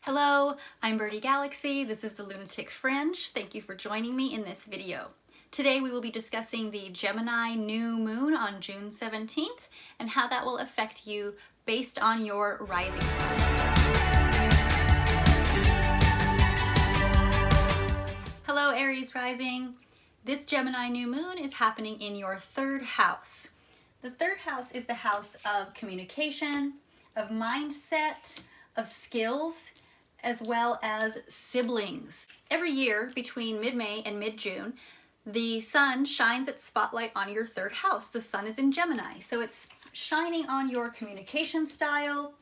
Hello, I'm Birdie Galaxy. This is the Lunatic Fringe. Thank you for joining me in this video. Today we will be discussing the Gemini new moon on June 17th and how that will affect you based on your rising sign. Hello, Aries rising. This Gemini new moon is happening in your third house. The third house is the house of communication, of mindset, of skills, as well as siblings. Every year between mid-May and mid-June, the sun shines its spotlight on your third house. The sun is in Gemini, so it's shining on your communication style,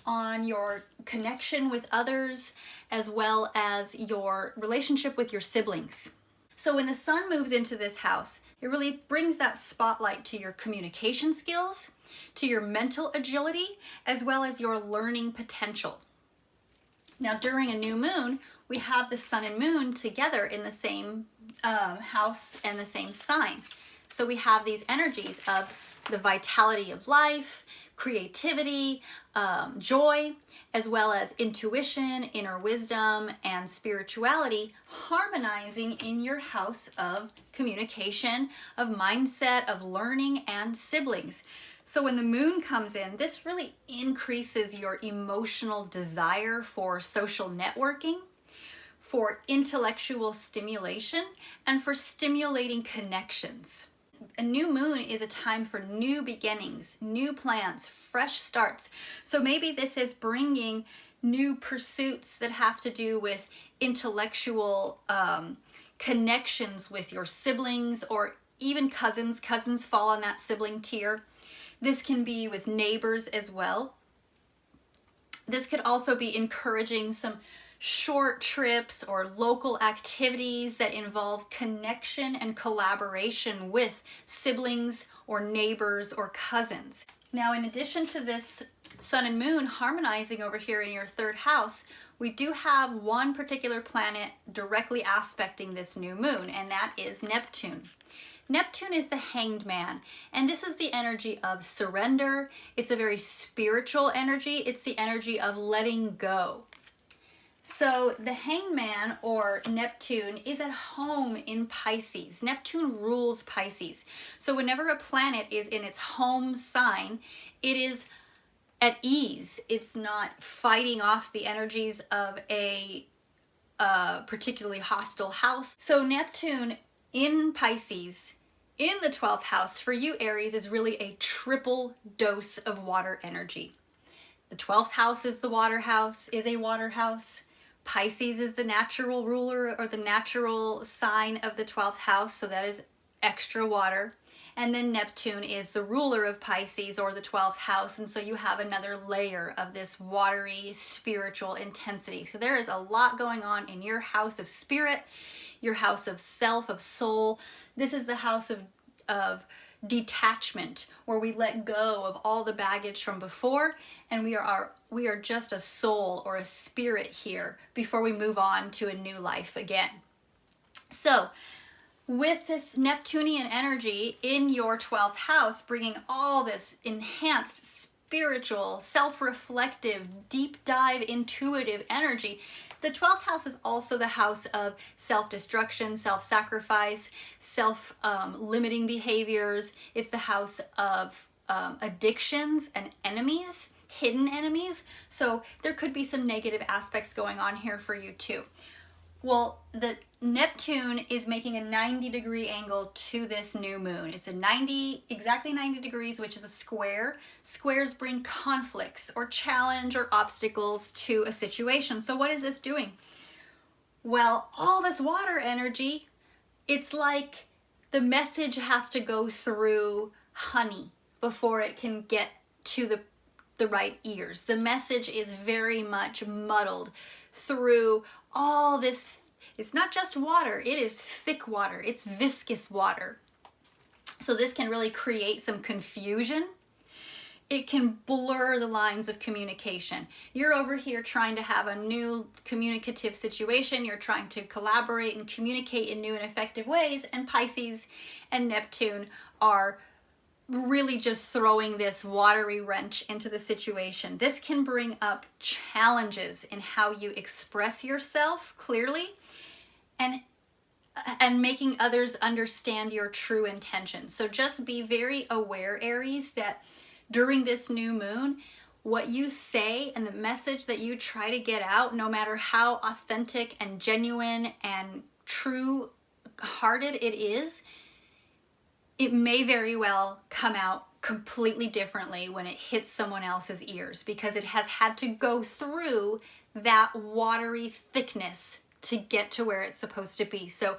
on your connection with others, as well as your relationship with your siblings. So when the sun moves into this house, it really brings that spotlight to your communication skills, to your mental agility, as well as your learning potential. Now, during a new moon, we have the sun and moon together in the same house and the same sign. So we have these energies of the vitality of life, creativity, joy, as well as intuition, inner wisdom, and spirituality harmonizing in your house of communication, of mindset, of learning, and siblings. So when the moon comes in, this really increases your emotional desire for social networking, for intellectual stimulation, and for stimulating connections. A new moon is a time for new beginnings, new plans, fresh starts. So maybe this is bringing new pursuits that have to do with intellectual connections with your siblings or even cousins. Cousins fall on that sibling tier. This can be with neighbors as well. This could also be encouraging some short trips or local activities that involve connection and collaboration with siblings or neighbors or cousins. Now, in addition to this sun and moon harmonizing over here in your third house, we do have one particular planet directly aspecting this new moon, and that is Neptune. Neptune is the hanged man, and this is the energy of surrender. It's a very spiritual energy. It's the energy of letting go. So the hanged man, or Neptune, is at home in Pisces. Neptune rules Pisces. So whenever a planet is in its home sign, it is at ease. It's not fighting off the energies of a particularly hostile house. So Neptune in Pisces, in the 12th house, for you Aries, is really a triple dose of water energy. The 12th house is the water house, is a water house. Pisces is the natural ruler or the natural sign of the 12th house, so that is extra water. And then Neptune is the ruler of Pisces or the 12th house, and so you have another layer of this watery spiritual intensity. So there is a lot going on in your house of spirit, your house of self, of soul. This is the house of detachment, where we let go of all the baggage from before, and we are just a soul or a spirit here before we move on to a new life again. So with this Neptunian energy in your 12th house, bringing all this enhanced spiritual, self-reflective, deep dive, intuitive energy, the 12th house is also the house of self-destruction, self-sacrifice, self-limiting behaviors. It's the house of addictions and enemies, hidden enemies. So there could be some negative aspects going on here for you too. Well, the Neptune is making a 90-degree angle to this new moon. It's exactly 90 degrees, which is a square. Squares bring conflicts or challenge or obstacles to a situation. So what is this doing? Well, all this water energy, it's like the message has to go through honey before it can get to the right ears. The message is very much muddled through all this. It's not just water, it is thick water, it's viscous water. So this can really create some confusion. It can blur the lines of communication. You're over here trying to have a new communicative situation, you're trying to collaborate and communicate in new and effective ways, and Pisces and Neptune are really just throwing this watery wrench into the situation. This can bring up challenges in how you express yourself clearly and making others understand your true intentions. So just be very aware, Aries, that during this new moon, what you say and the message that you try to get out, no matter how authentic and genuine and true-hearted it is, it may very well come out completely differently when it hits someone else's ears, because it has had to go through that watery thickness to get to where it's supposed to be. So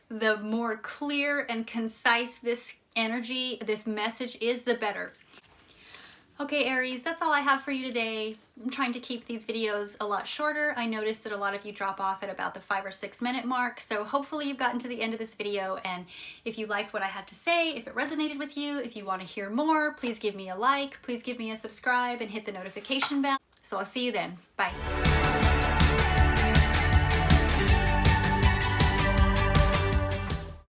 the more clear and concise this energy, this message is, the better. Okay, Aries, that's all I have for you today. I'm trying to keep these videos a lot shorter. I noticed that a lot of you drop off at about the 5 or 6 minute mark, so hopefully you've gotten to the end of this video, and if you liked what I had to say, if it resonated with you, if you want to hear more, please give me a like, please give me a subscribe, and hit the notification bell. So I'll see you then. Bye.